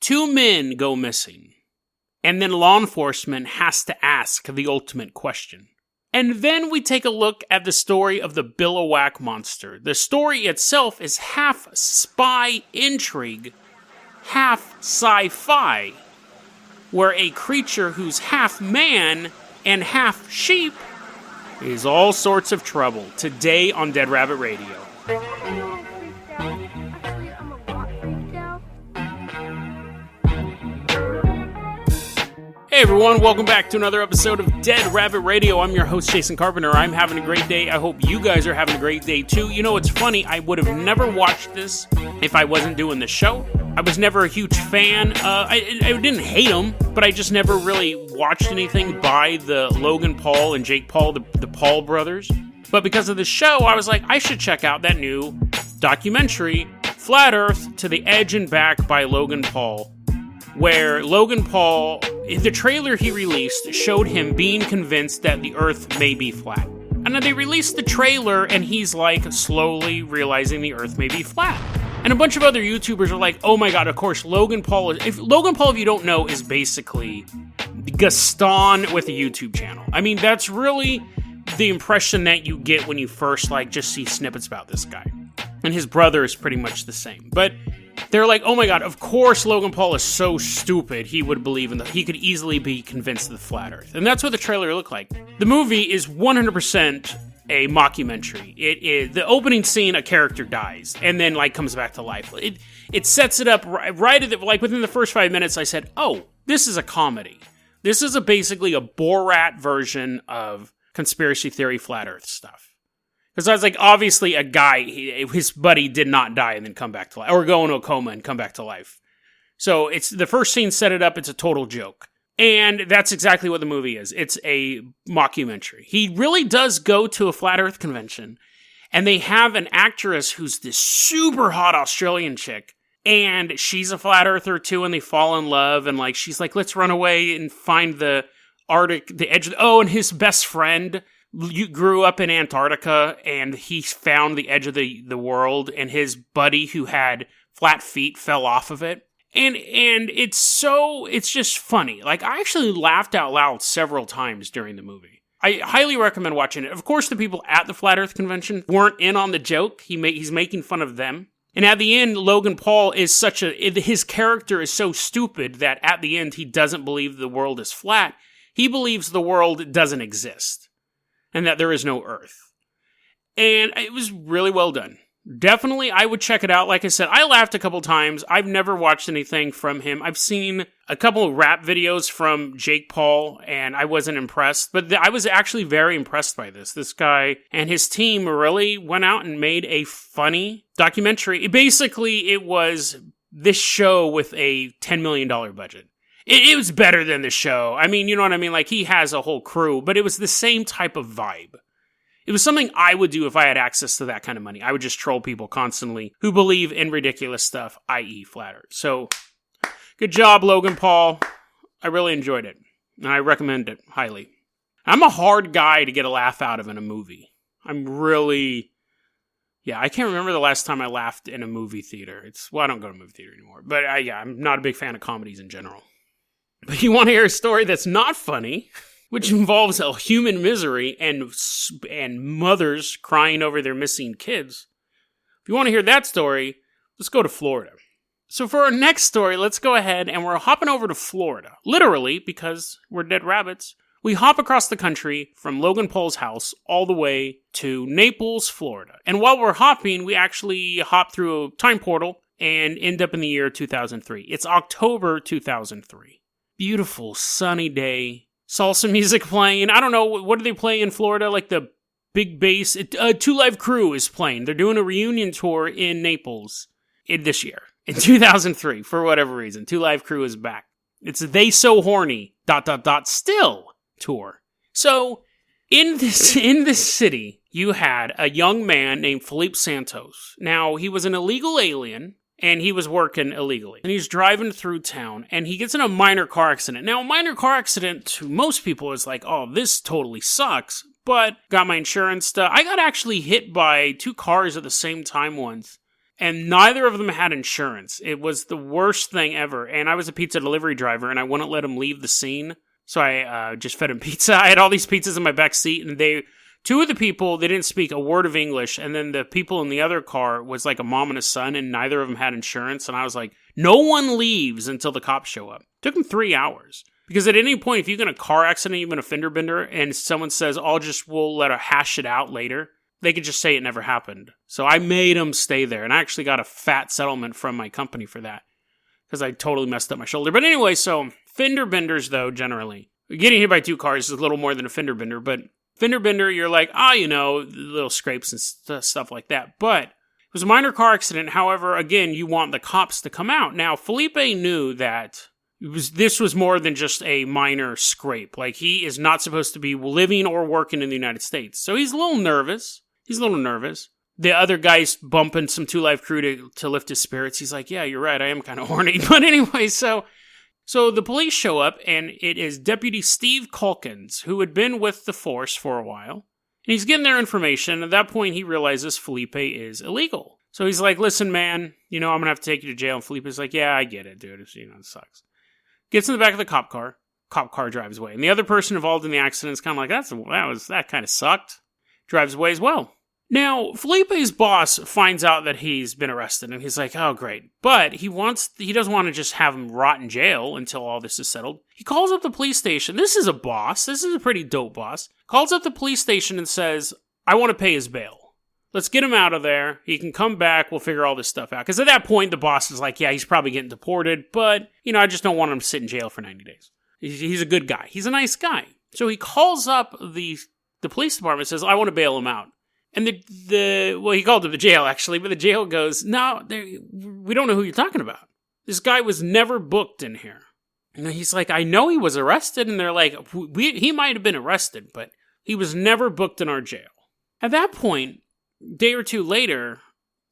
2 men go missing. And then law enforcement has to ask the ultimate question. And then we take a look at the story of the Billiwhack Monster. The story itself is half spy intrigue, half sci-fi, where a creature who's half man and half sheep is all sorts of trouble. Today on Dead Rabbit Radio. Hey everyone, welcome back to another episode of Dead Rabbit Radio. I'm your host, Jason Carpenter. I'm having a great day. I hope you guys are having a great day too. You know, it's funny, I would have never watched this if I wasn't doing the show. I was never a huge fan. I didn't hate them, but I just never really watched anything by the Logan Paul and Jake Paul, the Paul brothers. But because of the show, I was like, I should check out that new documentary, Flat Earth to the Edge and Back by Logan Paul, where Logan Paul, the trailer he released showed him being convinced that the Earth may be flat. And then they released the trailer and he's like slowly realizing the Earth may be flat. And a bunch of other YouTubers are like, oh my god, of course, Logan Paul, if you don't know, is basically Gaston with a YouTube channel. I mean, that's really the impression that you get when you first just see snippets about this guy. And his brother is pretty much the same. But they're like, oh my god, of course Logan Paul is so stupid he would believe he could easily be convinced of the flat Earth. And that's what the trailer looked like. The movie is 100% a mockumentary. It is the opening scene, a character dies and then comes back to life. It sets it up right at within the first 5 minutes. I said, oh, this is a comedy. This is basically a Borat version of conspiracy theory flat Earth stuff. Because I was like, obviously a guy, his buddy did not die and then come back to life, or go into a coma and come back to life. So it's the first scene set it up, it's a total joke. And that's exactly what the movie is. It's a mockumentary. He really does go to a flat Earth convention, and they have an actress who's this super hot Australian chick, and she's a flat earther too, and they fall in love, and she's like, let's run away and find the Arctic, the edge of and his best friend grew up in Antarctica, and he found the edge of the world, and his buddy who had flat feet fell off of it. And it's just funny. I actually laughed out loud several times during the movie. I highly recommend watching it. Of course, the people at the Flat Earth Convention weren't in on the joke. He's making fun of them. And at the end, Logan Paul is his character is so stupid that at the end, he doesn't believe the world is flat. He believes the world doesn't exist, and that there is no Earth. And it was really well done. Definitely, I would check it out. Like I said, I laughed a couple times. I've never watched anything from him. I've seen a couple of rap videos from Jake Paul, and I wasn't impressed. But I was actually very impressed by this. This guy and his team really went out and made a funny documentary. It was this show with a $10 million budget. It was better than the show. I mean, you know what I mean? He has a whole crew, but it was the same type of vibe. It was something I would do if I had access to that kind of money. I would just troll people constantly who believe in ridiculous stuff, i.e. flat Earth. So, good job, Logan Paul. I really enjoyed it, and I recommend it highly. I'm a hard guy to get a laugh out of in a movie. I can't remember the last time I laughed in a movie theater. I don't go to movie theater anymore. But I'm not a big fan of comedies in general. But you want to hear a story that's not funny, which involves a human misery and mothers crying over their missing kids. If you want to hear that story, let's go to Florida. So for our next story, let's go ahead and we're hopping over to Florida. Literally, because we're dead rabbits. We hop across the country from Logan Paul's house all the way to Naples, Florida. And while we're hopping, we actually hop through a time portal and end up in the year 2003. It's October 2003. Beautiful, sunny day. Salsa music playing. I don't know, what do they play in Florida? The big bass. Two Live Crew is playing. They're doing a reunion tour in Naples this year. In 2003, for whatever reason. Two Live Crew is back. It's They So Horny, ... still tour. So, in this city, you had a young man named Felipe Santos. Now, he was an illegal alien, and he was working illegally. And he's driving through town, and he gets in a minor car accident. Now, a minor car accident to most people is like, oh, this totally sucks. But got my insurance stuff. I got actually hit by 2 cars at the same time once. And neither of them had insurance. It was the worst thing ever. And I was a pizza delivery driver, and I wouldn't let them leave the scene. So I just fed them pizza. I had all these pizzas in my back seat, and two of the people, they didn't speak a word of English. And then the people in the other car was like a mom and a son, and neither of them had insurance. And I was like, no one leaves until the cops show up. It took them 3 hours. Because at any point, if you get in a car accident, even a fender bender, and someone says, we'll let her hash it out later, they could just say it never happened. So I made them stay there. And I actually got a fat settlement from my company for that. Because I totally messed up my shoulder. But anyway, so fender benders, though, generally. Getting hit by 2 cars is a little more than a fender bender. But fender bender, you're like, little scrapes and stuff like that. But it was a minor car accident. However, again, you want the cops to come out. Now, Felipe knew that this was more than just a minor scrape. Like, he is not supposed to be living or working in the United States. So he's a little nervous. The other guy's bumping some 2 Live Crew to lift his spirits. He's like, yeah, you're right, I am kind of horny. But anyway, so the police show up, and it is Deputy Steve Calkins, who had been with the force for a while. And he's getting their information. At that point, he realizes Felipe is illegal. So he's like, listen, man, I'm going to have to take you to jail. And Felipe's like, yeah, I get it, dude. It sucks. Gets in the back of the cop car. Cop car drives away. And the other person involved in the accident is kind of like, that kind of sucked. Drives away as well. Now, Felipe's boss finds out that he's been arrested, and he's like, oh, great. But he doesn't want to just have him rot in jail until all this is settled. He calls up the police station. This is a boss. This is a pretty dope boss. Calls up the police station and says, I want to pay his bail. Let's get him out of there. He can come back. We'll figure all this stuff out. Because at that point, the boss is like, yeah, he's probably getting deported, but, I just don't want him to sit in jail for 90 days. He's a good guy. He's a nice guy. So he calls up the police department and says, I want to bail him out. And he called him the jail, actually, but the jail goes, no, we don't know who you're talking about. This guy was never booked in here. And he's like, I know he was arrested, and they're like, he might have been arrested, but he was never booked in our jail. At that point, a day or 2 later,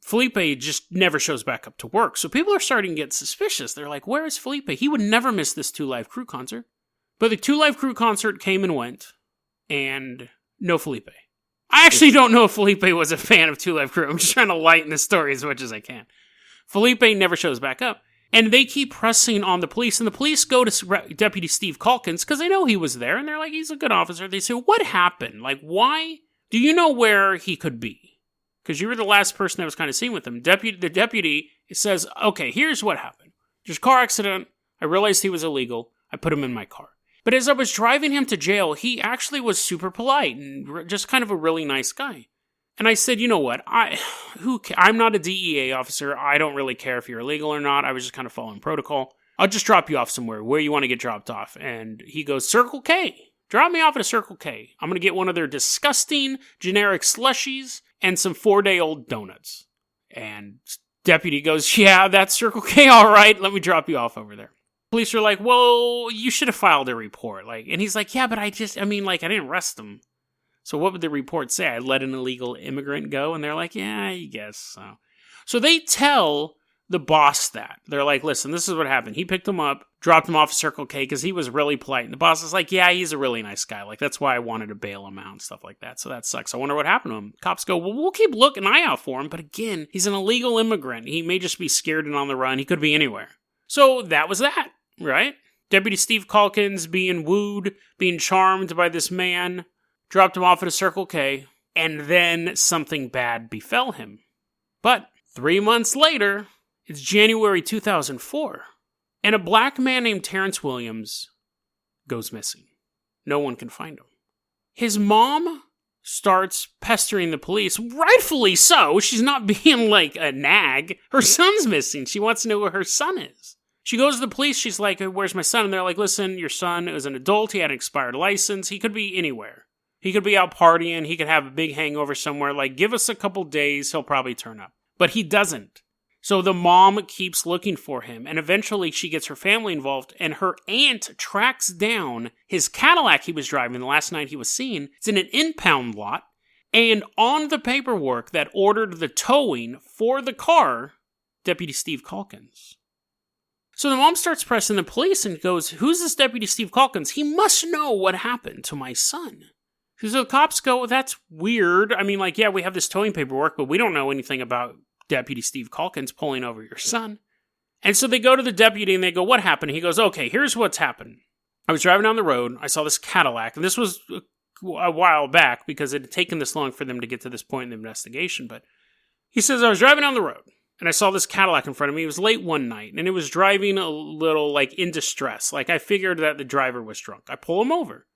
Felipe just never shows back up to work. So people are starting to get suspicious. They're like, where is Felipe? He would never miss this 2 Live Crew concert. But the 2 Live Crew concert came and went, and no Felipe. I actually don't know if Felipe was a fan of 2 Live Crew. I'm just trying to lighten the story as much as I can. Felipe never shows back up. And they keep pressing on the police. And the police go to Deputy Steve Calkins because they know he was there. And they're like, he's a good officer. They say, what happened? Like, why? Do you know where he could be? Because you were the last person that was kind of seen with him. The deputy says, okay, here's what happened. There's a car accident. I realized he was illegal. I put him in my car. But as I was driving him to jail, he actually was super polite and just kind of a really nice guy. And I said, you know what? I'm not a DEA officer. I don't really care if you're illegal or not. I was just kind of following protocol. I'll just drop you off somewhere where you want to get dropped off. And he goes, Circle K. Drop me off at a Circle K. I'm going to get one of their disgusting generic slushies and some 4-day-old donuts. And deputy goes, yeah, that's Circle K. All right, let me drop you off over there. Police are like, well, you should have filed a report. And he's like, yeah, but I didn't arrest him. So what would the report say? I let an illegal immigrant go? And they're like, yeah, I guess so. So they tell the boss that. They're like, listen, this is what happened. He picked him up, dropped him off at Circle K because he was really polite. And the boss is like, yeah, he's a really nice guy. That's why I wanted to bail him out and stuff like that. So that sucks. I wonder what happened to him. Cops go, well, we'll keep looking an eye out for him. But again, he's an illegal immigrant. He may just be scared and on the run. He could be anywhere. So that was that. Right? Deputy Steve Calkins being wooed, being charmed by this man, dropped him off at a Circle K, and then something bad befell him. But 3 months later, it's January 2004, and a black man named Terrance Williams goes missing. No one can find him. His mom starts pestering the police, rightfully so. She's not being like a nag. Her son's missing. She wants to know where her son is. She goes to the police, she's like, where's my son? And they're like, listen, your son is an adult, he had an expired license, he could be anywhere. He could be out partying, he could have a big hangover somewhere, give us a couple days, he'll probably turn up. But he doesn't. So the mom keeps looking for him, and eventually she gets her family involved, and her aunt tracks down his Cadillac he was driving the last night he was seen. It's in an impound lot, and on the paperwork that ordered the towing for the car, Deputy Steve Calkins. So the mom starts pressing the police and goes, who's this Deputy Steve Calkins? He must know what happened to my son. So the cops go, well, that's weird. I mean, yeah, we have this towing paperwork, but we don't know anything about Deputy Steve Calkins pulling over your son. And so they go to the deputy and they go, what happened? He goes, okay, here's what's happened. I was driving down the road. I saw this Cadillac. And this was a while back because it had taken this long for them to get to this point in the investigation. But he says, I was driving down the road and I saw this Cadillac in front of me. It was late one night and it was driving a little like in distress. Like I figured that the driver was drunk. I pull him over.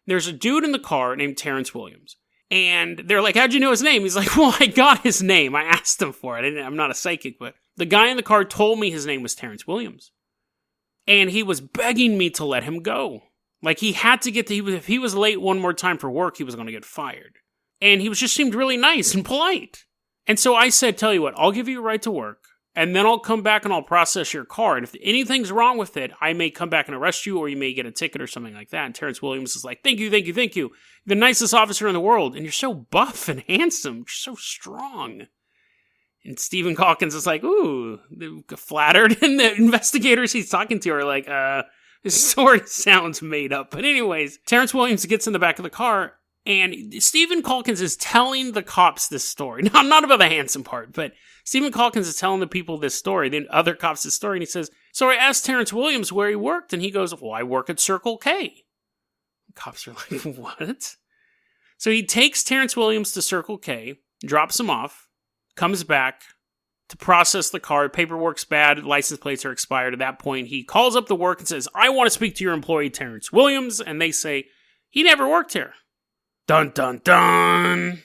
There's a dude in the car named Terrance Williams. And they're like, how'd you know his name? He's like, well, I got his name. I asked him for it. I'm not a psychic, but the guy in the car told me his name was Terrance Williams. And he was begging me to let him go. Like he had to get to, if he was late one more time for work, he was going to get fired. And he just seemed really nice and polite. And so I said, tell you what, I'll give you a right to work. And then I'll come back and I'll process your car. And if anything's wrong with it, I may come back and arrest you or you may get a ticket or something like that. And Terrance Williams is like, thank you. You're the nicest officer in the world. And you're so buff and handsome. You're so strong. And Stephen Calkins is like, ooh, flattered. And the investigators he's talking to are like, this sort of sounds made up. But anyways, Terrance Williams gets in the back of the car. And Stephen Calkins is telling the cops this story. Now, not about the handsome part, but Stephen Calkins is telling the people this story, the other cops this story, and he says, so I asked Terrance Williams where he worked, and he goes, well, I work at Circle K. The cops are like, what? So he takes Terrance Williams to Circle K, drops him off, comes back to process the car, paperwork's bad, license plates are expired. At that point, he calls up the work and says, I want to speak to your employee, Terrance Williams, and they say, he never worked here. Dun, dun, dun.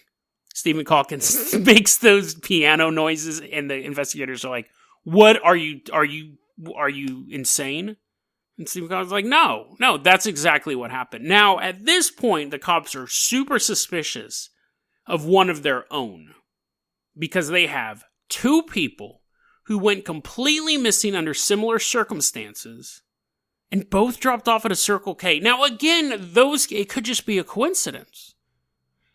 Stephen Calkins makes those piano noises, and the investigators are like, what are you insane? And Stephen Calkins is like, no, that's exactly what happened. Now, at this point, the cops are super suspicious of one of their own because they have two people who went completely missing under similar circumstances and both dropped off at a Circle K. Now, again, it could just be a coincidence.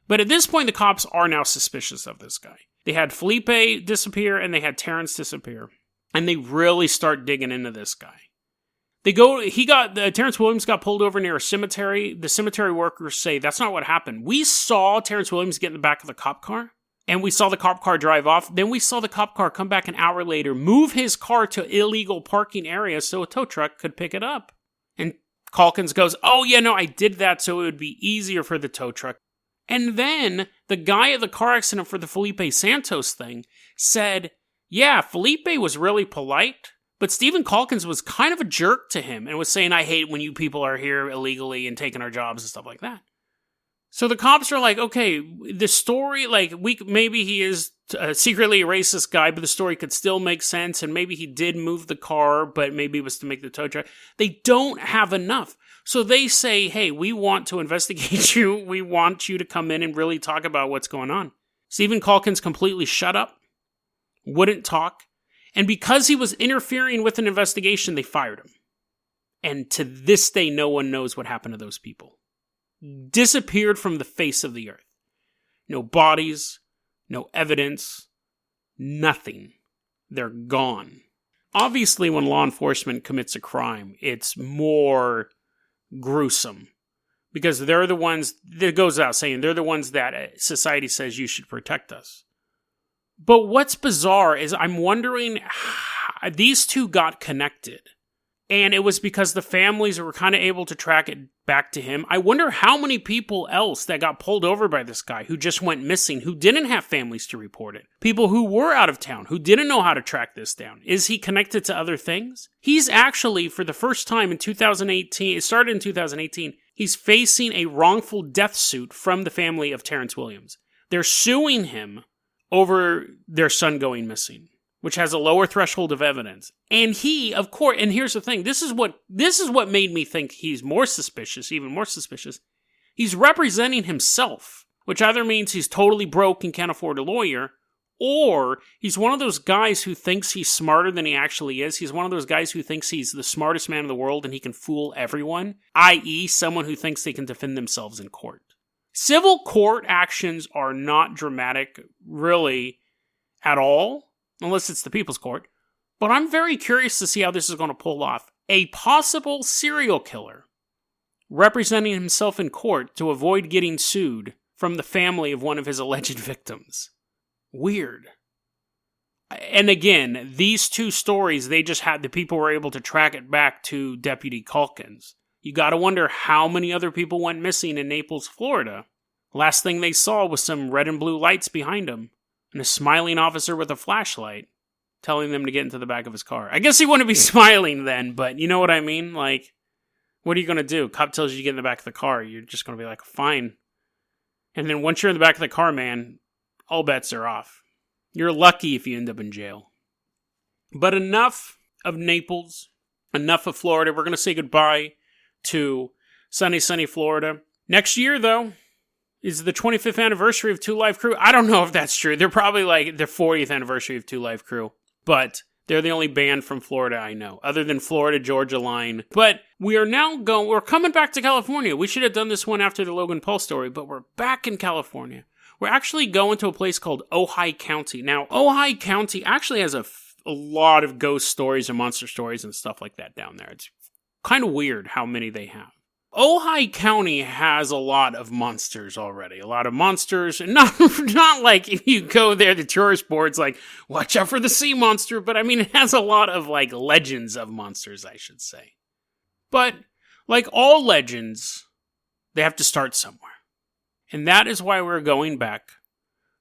But at this point, the cops are now suspicious of this guy. They had Felipe disappear, and they had Terrance disappear. And they really start digging into this guy. Terrance Williams got pulled over near a cemetery. The cemetery workers say, that's not what happened. We saw Terrance Williams get in the back of the cop car, and we saw the cop car drive off. Then we saw the cop car come back an hour later, move his car to illegal parking area so a tow truck could pick it up. And Calkins goes, oh yeah, no, I did that so it would be easier for the tow truck. And then the guy at the car accident for the Felipe Santos thing said, yeah, Felipe was really polite, but Stephen Calkins was kind of a jerk to him and was saying, I hate when you people are here illegally and taking our jobs and stuff like that. So the cops are like, okay, the story, like, maybe he is secretly a racist guy, but the story could still make sense, and maybe he did move the car, but maybe it was to make the tow truck. They don't have enough. So they say, hey, we want to investigate you. We want you to come in and really talk about what's going on. Stephen Calkins completely shut up, wouldn't talk, and because he was interfering with an investigation, they fired him. And to this day, no one knows what happened to those people. Disappeared from the face of the earth. No bodies, no evidence, nothing. They're gone. Obviously, when law enforcement commits a crime, it's more gruesome because they're the ones that goes out saying they're the ones that society says you should protect us. But what's bizarre is I'm wondering how these two got connected. And it was because the families were kind of able to track it back to him. I wonder how many people else that got pulled over by this guy who just went missing, who didn't have families to report it. People who were out of town, who didn't know how to track this down. Is he connected to other things? He's actually, for the first time in 2018, it started in 2018, he's facing a wrongful death suit from the family of Terrance Williams. They're suing him over their son going missing, which has a lower threshold of evidence. And he, of course, and here's the thing, this is what made me think he's more suspicious, even more suspicious. He's representing himself, which either means he's totally broke and can't afford a lawyer, or he's one of those guys who thinks he's smarter than he actually is. He's one of those guys who thinks he's the smartest man in the world and he can fool everyone, i.e. someone who thinks they can defend themselves in court. Civil court actions are not dramatic, really, at all. Unless it's the People's Court. But I'm very curious to see how this is going to pull off. A possible serial killer representing himself in court to avoid getting sued from the family of one of his alleged victims. Weird. And again, these two stories, the people were able to track it back to Deputy Calkins. You gotta wonder how many other people went missing in Naples, Florida. Last thing they saw was some red and blue lights behind him, and a smiling officer with a flashlight telling them to get into the back of his car. I guess he wouldn't be smiling then, but you know what I mean? Like, what are you gonna do? Cop tells you to get in the back of the car, you're just gonna be like, fine. And then once you're in the back of the car, man, all bets are off. You're lucky if you end up in jail. But enough of Naples, enough of Florida. We're going to say goodbye to sunny Florida. Next year, though, is the 25th anniversary of Two Live Crew. I don't know if that's true. They're probably like the 40th anniversary of Two Live Crew. But they're the only band from Florida I know, other than Florida Georgia line. But we're coming back to California. We should have done this one after the Logan Paul story, but we're back in California. We're actually going to a place called Ojai County. Now, Ojai County actually has a lot of ghost stories and monster stories and stuff like that down there. It's kind of weird how many they have. Ojai County has a lot of monsters already. A lot of monsters. And not like if you go there, the tourist board's like, watch out for the sea monster. But I mean, it has a lot of like legends of monsters, I should say. But like all legends, they have to start somewhere. And that is why we're going back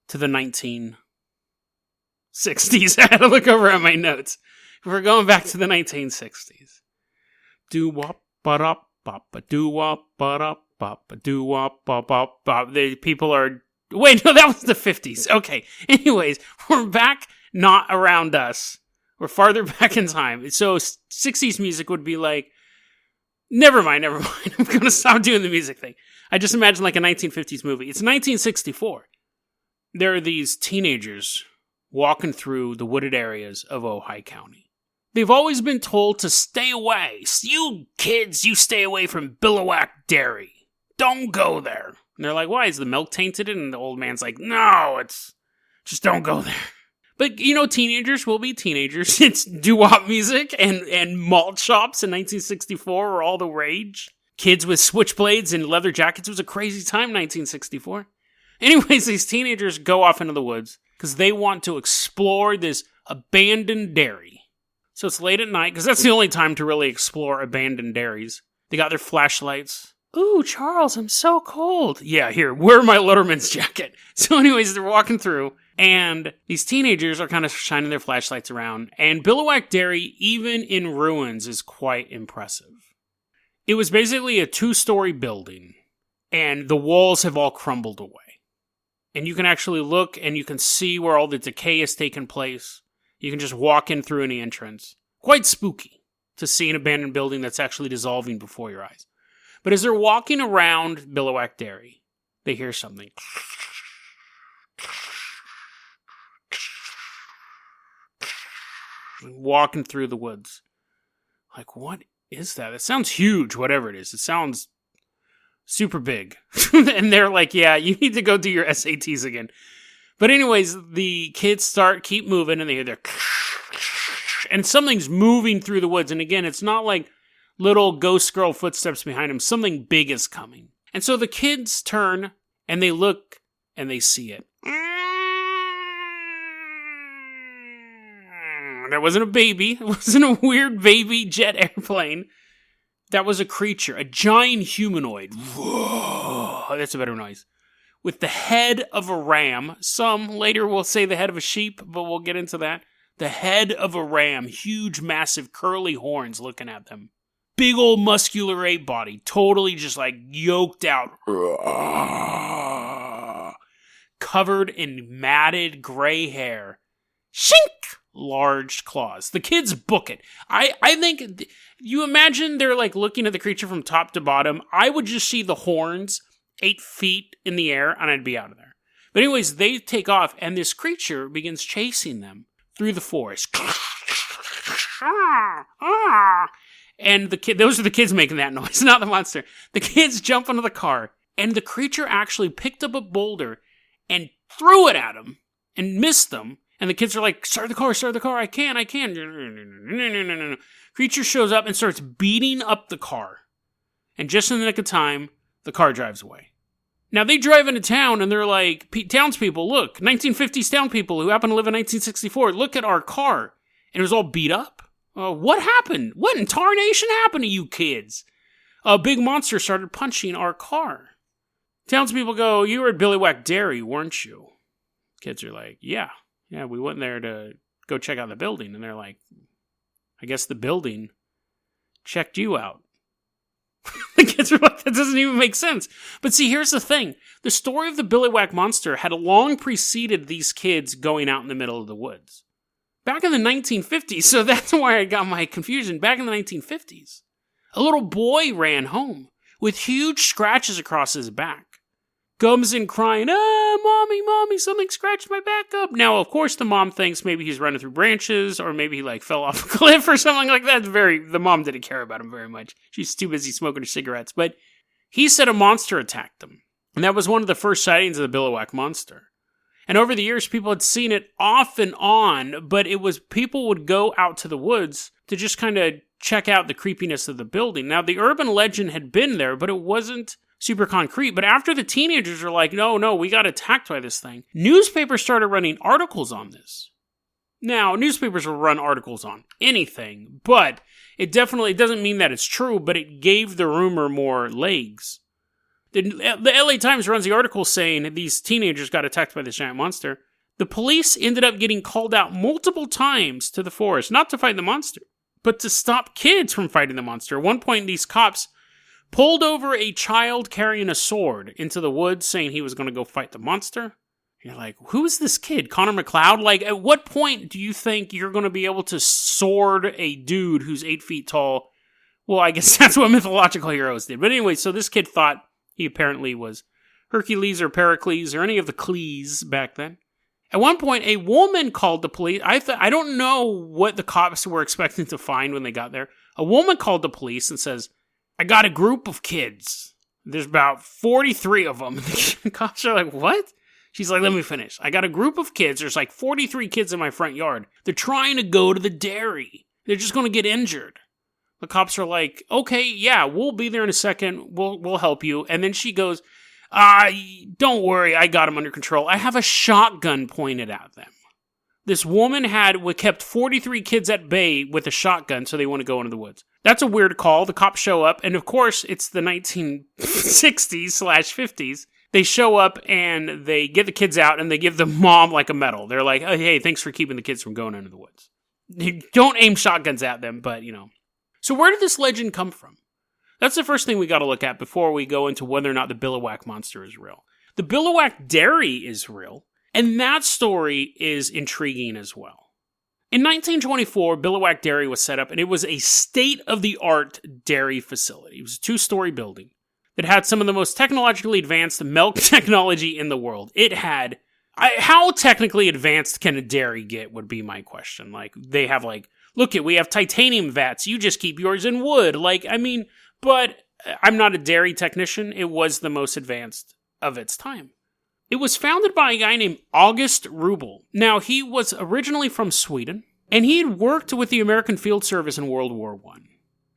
to the 1960s. I had to look over at my notes. We're going back to the 1960s. Do-wop-ba-dop-ba-ba-doo-wop-ba-dop-ba-ba-doo-wop-ba-ba-ba. The people are... Wait, no, that was the 50s. Okay. Anyways, we're back, not around us. We're farther back in time. So 60s music would be like... Never mind. I'm going to stop doing the music thing. I just imagine like a 1950s movie. It's 1964. There are these teenagers walking through the wooded areas of Ojai County. They've always been told to stay away. You kids, you stay away from Billiwhack Dairy. Don't go there. And they're like, why? Is the milk tainted? And the old man's like, no, just don't go there. But, you know, teenagers will be teenagers. It's doo-wop music and malt shops in 1964 were all the rage. Kids with switchblades and leather jackets. It was a crazy time, 1964. Anyways, these teenagers go off into the woods because they want to explore this abandoned dairy. So it's late at night, because that's the only time to really explore abandoned dairies. They got their flashlights. Ooh, Charles, I'm so cold. Yeah, here, wear my Letterman's jacket. So anyways, they're walking through, and these teenagers are kind of shining their flashlights around. And Billiwhack Dairy, even in ruins, is quite impressive. It was basically a 2-story building, and the walls have all crumbled away. And you can actually look, and you can see where all the decay has taken place. You can just walk in through any entrance. Quite spooky to see an abandoned building that's actually dissolving before your eyes. But as they're walking around Billiwhack Dairy, they hear something. Walking through the woods. Like, what is that? It sounds huge, whatever it is. It sounds super big. And they're like, yeah, you need to go do your SATs again. But anyways, the kids keep moving, and they hear their... And something's moving through the woods. And again, it's not like little ghost girl footsteps behind them. Something big is coming. And so the kids turn, and they look, and they see it. That wasn't a baby. It wasn't a weird baby jet airplane. That was a creature. A giant humanoid. Whoa, that's a better noise. With the head of a ram. Some later will say the head of a sheep, but we'll get into that. The head of a ram. Huge, massive, curly horns looking at them. Big old muscular ape body. Totally just like yoked out. Covered in matted gray hair. Shink! Large claws. The kids book it. I think, you imagine they're like looking at the creature from top to bottom. I would just see the horns 8 feet in the air, and I'd be out of there. But anyways, they take off, and this creature begins chasing them through the forest. And those are the kids making that noise, not the monster. The kids jump into the car, and the creature actually picked up a boulder and threw it at them and missed them. And the kids are like, start the car, I can. No. Creature shows up and starts beating up the car. And just in the nick of time, the car drives away. Now, they drive into town and they're like, townspeople, look, 1950s town people who happen to live in 1964, look at our car. And it was all beat up. What happened? What in tarnation happened to you kids? A big monster started punching our car. Townspeople go, you were at Billiwhack Dairy, weren't you? Kids are like, yeah, we went there to go check out the building. And they're like, I guess the building checked you out. The kids are like, that doesn't even make sense. But see, here's the thing. The story of the Billiwhack Monster had long preceded these kids going out in the middle of the woods. Back in the 1950s, so that's why I got my confusion. Back in the 1950s, a little boy ran home with huge scratches across his back. Comes in crying, mommy, something scratched my back up. Now, of course, the mom thinks maybe he's running through branches or maybe he fell off a cliff or something like that. The mom didn't care about him very much. She's too busy smoking her cigarettes. But he said a monster attacked him. And that was one of the first sightings of the Billiwhack Monster. And over the years, people had seen it off and on, but it was people would go out to the woods to just kind of check out the creepiness of the building. Now, the urban legend had been there, but it wasn't super concrete. But after the teenagers were like, no, we got attacked by this thing, newspapers started running articles on this. Now, newspapers will run articles on anything, but it doesn't mean that it's true, but it gave the rumor more legs. The LA Times runs the article saying these teenagers got attacked by this giant monster. The police ended up getting called out multiple times to the forest, not to fight the monster, but to stop kids from fighting the monster. At one point, these cops pulled over a child carrying a sword into the woods saying he was going to go fight the monster. You're like, who is this kid? Connor McLeod? Like, at what point do you think you're going to be able to sword a dude who's 8 feet tall? Well, I guess that's what mythological heroes did. But anyway, so this kid thought he apparently was Hercules or Pericles or any of the Clees back then. At one point, a woman called the police. I don't know what the cops were expecting to find when they got there. A woman called the police and says, I got a group of kids. There's about 43 of them. The cops are like, what? She's like, let me finish. I got a group of kids. There's like 43 kids in my front yard. They're trying to go to the dairy. They're just going to get injured. The cops are like, okay, yeah, we'll be there in a second. We'll help you. And then she goes, don't worry, I got them under control. I have a shotgun pointed at them. This woman kept 43 kids at bay with a shotgun, so they want to go into the woods. That's a weird call. The cops show up, and of course, it's the 1960s/50s. They show up, and they get the kids out, and they give the mom, like, a medal. They're like, oh, hey, thanks for keeping the kids from going into the woods. You don't aim shotguns at them, but, So where did this legend come from? That's the first thing we got to look at before we go into whether or not the Billiwhack Monster is real. The Billiwhack Dairy is real, and that story is intriguing as well. In 1924, Billiwhack Dairy was set up, and it was a state-of-the-art dairy facility. It was a 2-story building that had some of the most technologically advanced milk technology in the world. It had... how technically advanced can a dairy get would be my question. Like, they have, we have titanium vats. You just keep yours in wood. But I'm not a dairy technician. It was the most advanced of its time. It was founded by a guy named August Rubel. Now, he was originally from Sweden, and he had worked with the American Field Service in World War I.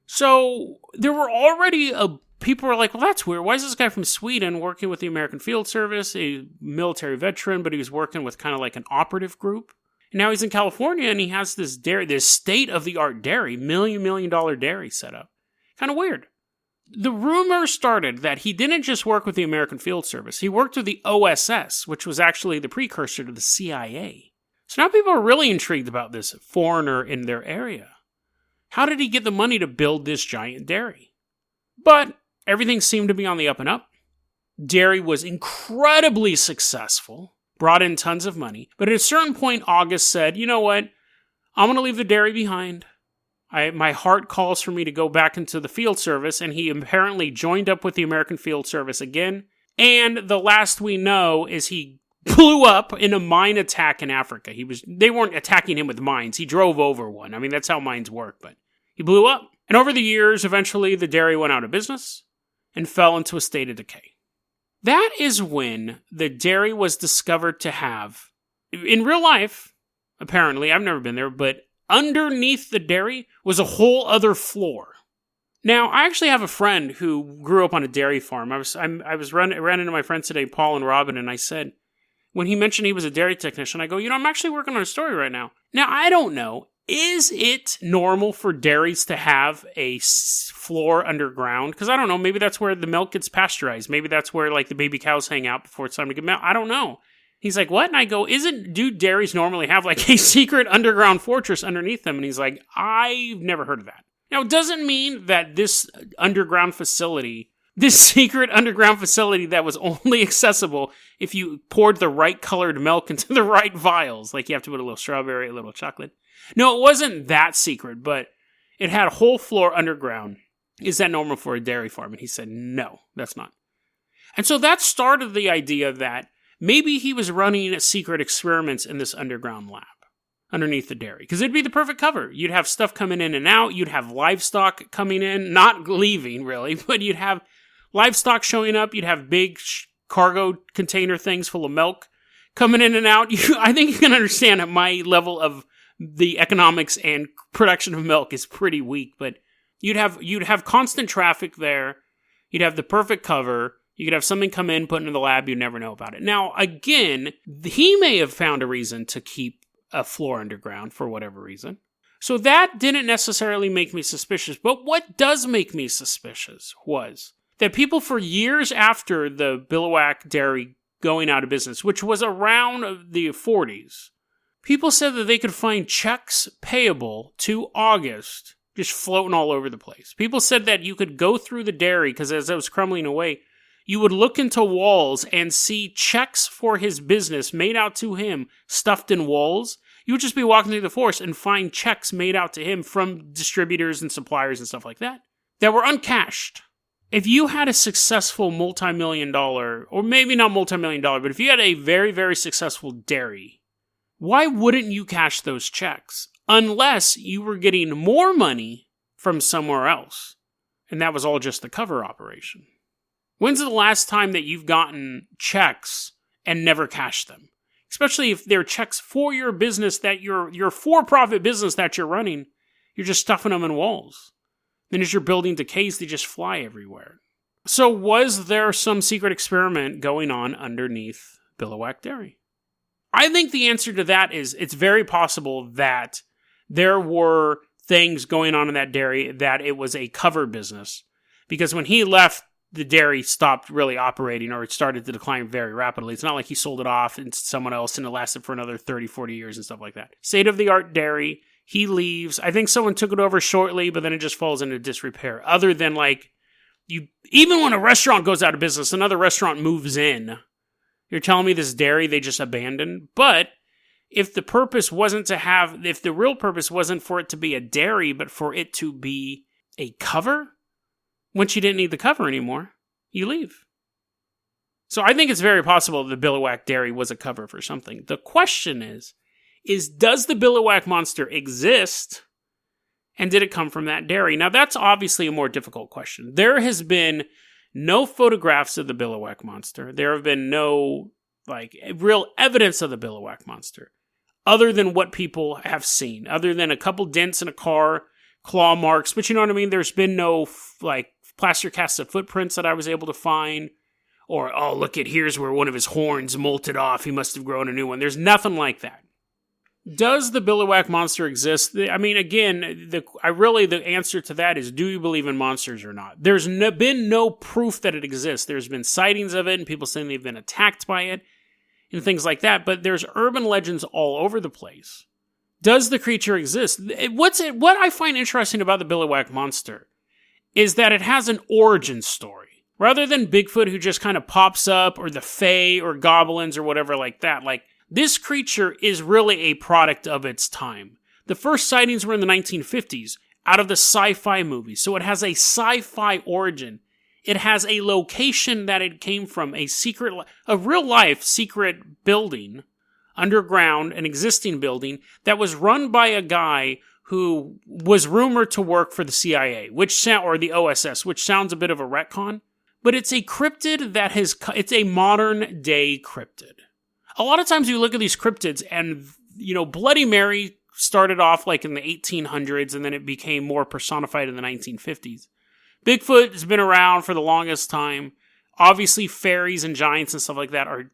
So, there were already people were like, well, that's weird. Why is this guy from Sweden working with the American Field Service, a military veteran, but he was working with kind of like an operative group? And now he's in California, and he has this dairy, this state-of-the-art dairy, $1 million dairy set up. Kind of weird. The rumor started that he didn't just work with the American Field Service. He worked with the OSS, which was actually the precursor to the CIA. So now people are really intrigued about this foreigner in their area. How did he get the money to build this giant dairy? But everything seemed to be on the up and up. Dairy was incredibly successful, brought in tons of money. But at a certain point, August said, you know what? I'm going to leave the dairy behind. My heart calls for me to go back into the field service, and he apparently joined up with the American Field Service again. And the last we know is he blew up in a mine attack in Africa. They weren't attacking him with mines. He drove over one. That's how mines work, but he blew up. And over the years, eventually the dairy went out of business and fell into a state of decay. That is when the dairy was discovered to have, in real life, apparently, I've never been there, but underneath the dairy was a whole other floor. Now, I actually have a friend who grew up on a dairy farm. ran into my friends today, Paul and Robin, and I said, when he mentioned he was a dairy technician, I go, I'm actually working on a story right now. Now, I don't know. Is it normal for dairies to have a floor underground? Because I don't know, maybe that's where the milk gets pasteurized. Maybe that's where like the baby cows hang out before it's time to get milk. I don't know. He's like, what? And I go, do dairies normally have like a secret underground fortress underneath them? And he's like, I've never heard of that. Now, it doesn't mean that this secret underground facility that was only accessible if you poured the right colored milk into the right vials. Like you have to put a little strawberry, a little chocolate. No, it wasn't that secret, but it had a whole floor underground. Is that normal for a dairy farm? And he said, no, that's not. And so that started the idea that maybe he was running secret experiments in this underground lab underneath the dairy. Because it'd be the perfect cover. You'd have stuff coming in and out. You'd have livestock coming in, not leaving really, but you'd have livestock showing up. You'd have big cargo container things full of milk coming in and out. I think you can understand that my level of the economics and production of milk is pretty weak, but you'd have constant traffic there. You'd have the perfect cover. You could have something come in, put into the lab, you never know about it. Now, again, he may have found a reason to keep a floor underground for whatever reason. So that didn't necessarily make me suspicious, but what does make me suspicious was that people for years after the Billiwhack dairy going out of business, which was around the 40s, people said that they could find checks payable to August just floating all over the place. People said that you could go through the dairy, because as it was crumbling away, you would look into walls and see checks for his business made out to him stuffed in walls. You would just be walking through the forest and find checks made out to him from distributors and suppliers and stuff like that were uncashed. If you had a successful multi-million-dollar, or maybe not multi-million-dollar, but if you had a very, very successful dairy, why wouldn't you cash those checks? Unless you were getting more money from somewhere else. And that was all just the cover operation. When's the last time that you've gotten checks and never cashed them? Especially if they're checks for your business, that your for-profit business that you're running, you're just stuffing them in walls. Then as your building decays, they just fly everywhere. So was there some secret experiment going on underneath Billiwhack Dairy? I think the answer to that is it's very possible that there were things going on in that dairy, that it was a cover business. Because when he left, the dairy stopped really operating, or it started to decline very rapidly. It's not like he sold it off to someone else and it lasted for another 30, 40 years and stuff like that. State-of-the-art dairy. He leaves. I think someone took it over shortly, but then it just falls into disrepair. Other than even when a restaurant goes out of business, another restaurant moves in. You're telling me this dairy they just abandoned? But if the real purpose wasn't for it to be a dairy, but for it to be a cover, once you didn't need the cover anymore, you leave. So I think it's very possible the Billiwhack Dairy was a cover for something. The question is does the Billiwhack Monster exist? And did it come from that dairy? Now, that's obviously a more difficult question. There has been no photographs of the Billiwhack Monster. There have been no real evidence of the Billiwhack Monster, other than what people have seen, other than a couple dents in a car, claw marks. But you know what I mean? There's been no plaster casts of footprints that I was able to find. Or, oh, look here's where one of his horns molted off. He must have grown a new one. There's nothing like that. Does the Billiwhack Monster exist? I mean, again, the answer to that is, do you believe in monsters or not? There's been no proof that it exists. There's been sightings of it and people saying they've been attacked by it and things like that, but there's urban legends all over the place. Does the creature exist? What I find interesting about the Billiwhack Monster is that it has an origin story. Rather than Bigfoot who just kind of pops up, or the Fae, or goblins, or whatever like that, this creature is really a product of its time. The first sightings were in the 1950s, out of the sci-fi movies, so it has a sci-fi origin. It has a location that it came from, a real-life secret building, underground, an existing building, that was run by a guy who was rumored to work for the CIA, or the OSS, which sounds a bit of a retcon. But it's a cryptid it's a modern day cryptid. A lot of times you look at these cryptids and, Bloody Mary started off in the 1800s and then it became more personified in the 1950s. Bigfoot has been around for the longest time. Obviously, fairies and giants and stuff like that are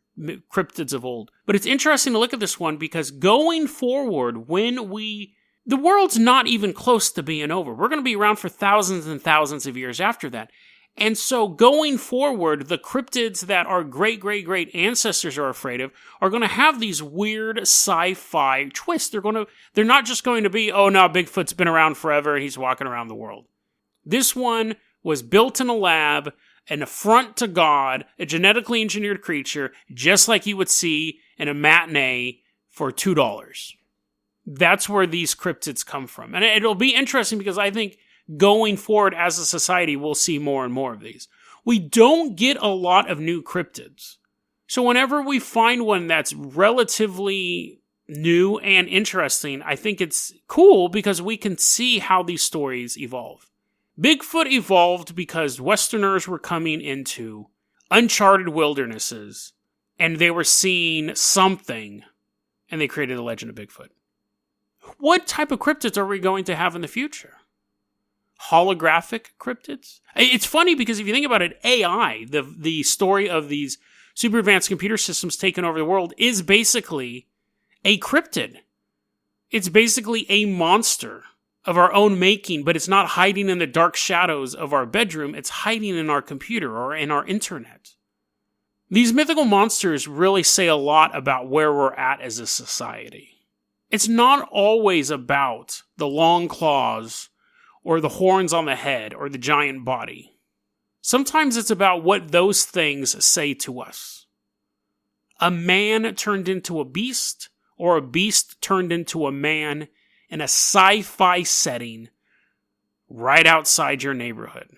cryptids of old. But it's interesting to look at this one because going forward, the world's not even close to being over. We're going to be around for thousands and thousands of years after that. And so going forward, the cryptids that our great ancestors are afraid of are going to have these weird sci-fi twists. They're not just going to be, oh no, Bigfoot's been around forever and he's walking around the world. This one was built in a lab, an affront to God, a genetically engineered creature, just like you would see in a matinee for $2. That's where these cryptids come from. And it'll be interesting because I think going forward as a society, we'll see more and more of these. We don't get a lot of new cryptids. So whenever we find one that's relatively new and interesting, I think it's cool because we can see how these stories evolve. Bigfoot evolved because Westerners were coming into uncharted wildernesses and they were seeing something and they created the legend of Bigfoot. What type of cryptids are we going to have in the future? Holographic cryptids? It's funny because if you think about it, AI, the story of these super advanced computer systems taking over the world, is basically a cryptid. It's basically a monster of our own making, but it's not hiding in the dark shadows of our bedroom. It's hiding in our computer or in our internet. These mythical monsters really say a lot about where we're at as a society. It's not always about the long claws or the horns on the head or the giant body. Sometimes it's about what those things say to us. A man turned into a beast, or a beast turned into a man in a sci-fi setting right outside your neighborhood.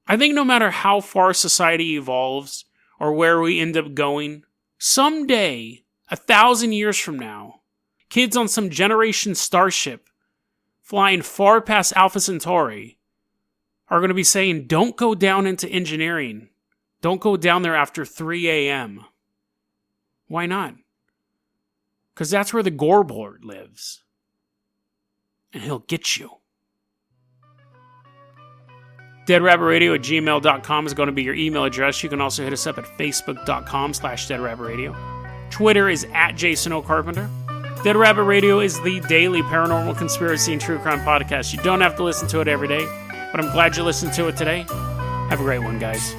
I think no matter how far society evolves or where we end up going, someday, 1,000 years from now, kids on some generation starship flying far past Alpha Centauri are going to be saying, don't go down into engineering. Don't go down there after 3 a.m. Why not? Because that's where the Gorbord lives. And he'll get you. DeadRabbitRadio@gmail.com is going to be your email address. You can also hit us up at Facebook.com/DeadRabbitRadio. Twitter is @JasonOCarpenter. Dead Rabbit Radio is the daily paranormal conspiracy and true crime podcast. You don't have to listen to it every day, but I'm glad you listened to it today. Have a great one, guys.